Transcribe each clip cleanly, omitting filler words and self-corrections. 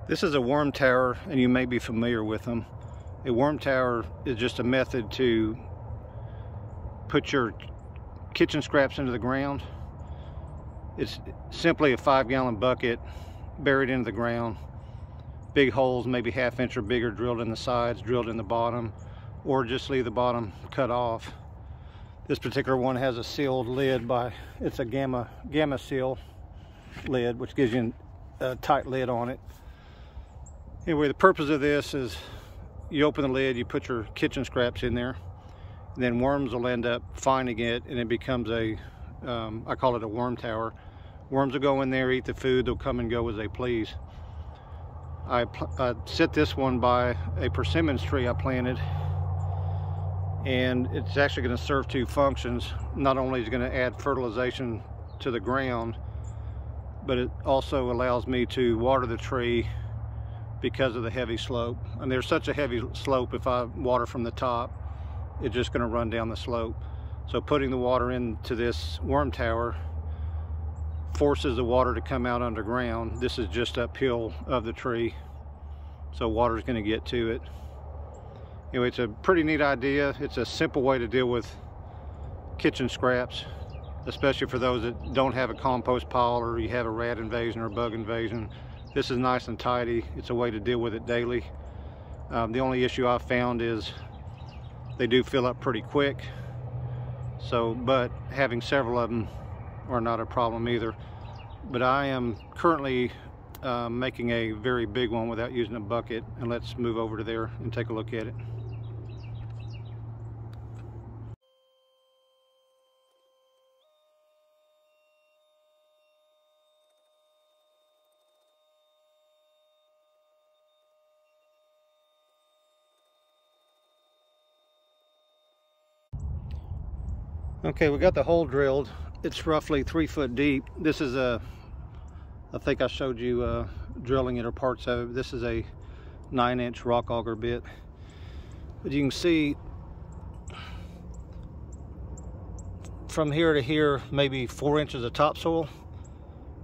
This is a worm tower, and you may be familiar with them. A worm tower is just a method to put your kitchen scraps into the ground. It's simply a 5-gallon bucket buried into the ground. Big holes, maybe 1/2 inch or bigger, drilled in the sides, drilled in the bottom, or just leave the bottom cut off. This particular one has a sealed lid it's a gamma seal lid, which gives you a tight lid on it. Anyway, the purpose of this is you open the lid, you put your kitchen scraps in there, and then worms will end up finding it, and it becomes I call it a worm tower. Worms will go in there, eat the food, they'll come and go as they please. I set this one by a persimmons tree I planted, and it's actually going to serve two functions. Not only is it going to add fertilization to the ground, but it also allows me to water the tree because of the heavy slope. And there's such a heavy slope, if I water from the top, it's just going to run down the slope. So putting the water into this worm tower forces the water to come out underground. This is just uphill of the tree, so water is going to get to it. Anyway, it's a pretty neat idea. It's a simple way to deal with kitchen scraps, especially for those that don't have a compost pile or you have a rat invasion or bug invasion. This is nice and tidy. It's a way to deal with it daily. The only issue I've found is they do fill up pretty quick. But having several of them are not a problem either. But I am currently making a very big one without using a bucket, and let's move over to there and take a look at it. Okay, we got the hole drilled. It's roughly 3 foot deep. This is I think I showed you drilling it or parts of it. This is a 9-inch rock auger bit. But you can see from here to here, maybe 4 inches of topsoil.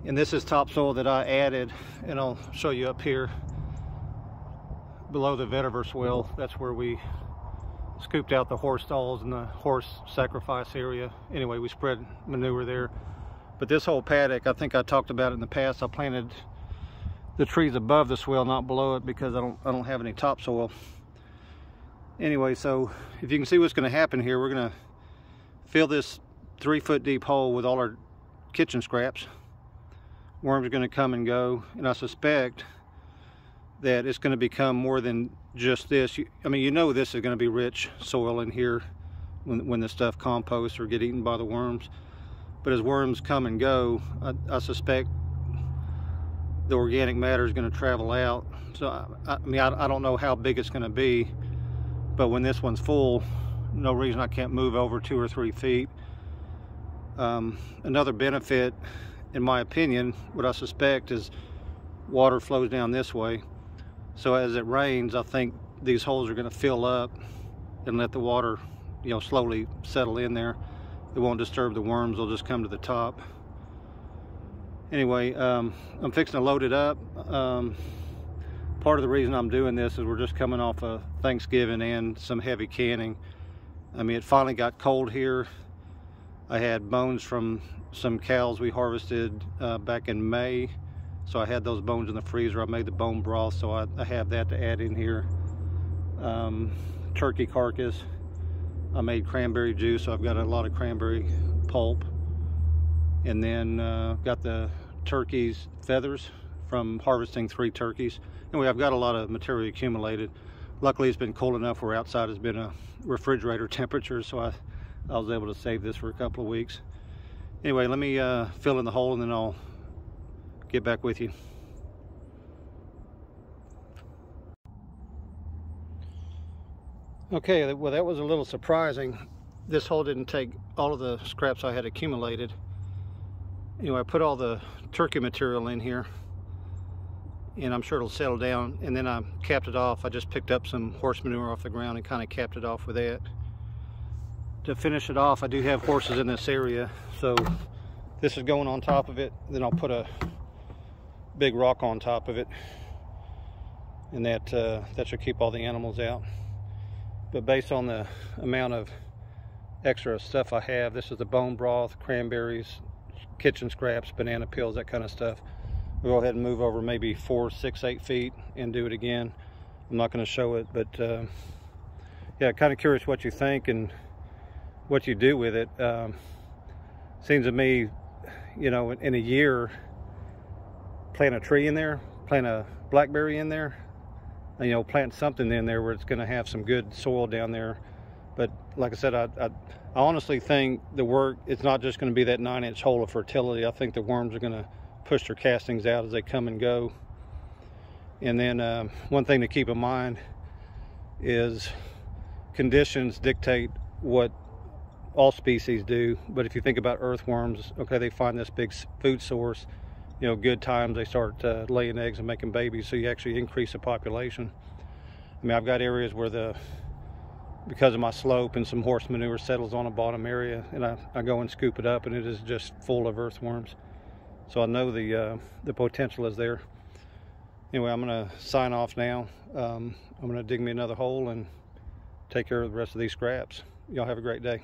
And this is topsoil that I added, and I'll show you up here below the vetiver well. That's where we scooped out the horse stalls and the horse sacrifice area. Anyway, we spread manure there. But this whole paddock, I think I talked about it in the past, I planted the trees above the swale, not below it, because I don't have any topsoil. Anyway, so if you can see what's going to happen here, we're going to fill this 3 foot deep hole with all our kitchen scraps. Worms are going to come and go, and I suspect that it's going to become more than just this. I mean, you know this is going to be rich soil in here when the stuff composts or get eaten by the worms. But as worms come and go, I suspect the organic matter is going to travel out. So I mean, I don't know how big it's going to be, but when this one's full, no reason I can't move over 2 or 3 feet. Another benefit, in my opinion, what I suspect is water flows down this way. So as it rains, I think these holes are going to fill up and let the water, slowly settle in there. It won't disturb the worms, they'll just come to the top. Anyway, I'm fixing to load it up. Part of the reason I'm doing this is we're just coming off of Thanksgiving and some heavy canning. I mean, it finally got cold here. I had bones from some cows we harvested back in May. So I had those bones in the freezer. I made the bone broth, so I have that to add in here. Turkey carcass. I made cranberry juice, so I've got a lot of cranberry pulp. And then got the turkey's feathers from harvesting 3 turkeys. Anyway, I've got a lot of material accumulated. Luckily, it's been cool enough where outside has been a refrigerator temperature, so I was able to save this for a couple of weeks. Anyway, let me fill in the hole, and then I'll get back with you. Okay, well, that was a little surprising. This hole didn't take all of the scraps I had accumulated. Anyway, I put all the turkey material in here, and I'm sure it'll settle down. And then I capped it off. I just picked up some horse manure off the ground and kind of capped it off with that. To finish it off, I do have horses in this area, so this is going on top of it. Then I'll put a big rock on top of it. and that should keep all the animals out. But based on the amount of extra stuff I have, this is the bone broth, cranberries, kitchen scraps, banana peels, that kind of stuff. We'll go ahead and move over maybe 4, 6, 8 feet and do it again. I'm not going to show it, but yeah, kind of curious what you think and what you do with it. Seems to me, you know, in a year, plant a tree in there, plant a blackberry in there, and, you know, plant something in there where it's going to have some good soil down there. But like I said, I honestly think the work, it's not just going to be that 9-inch hole of fertility. I think the worms are going to push their castings out as they come and go. And then one thing to keep in mind is conditions dictate what all species do. But if you think about earthworms, okay, they find this big food source, you know, good times they start laying eggs and making babies, so you actually increase the population. I mean, I've got areas where because of my slope and some horse manure settles on a bottom area, and I go and scoop it up, and it is just full of earthworms. So I know the potential is there. Anyway, I'm going to sign off now. I'm going to dig me another hole and take care of the rest of these scraps. Y'all have a great day.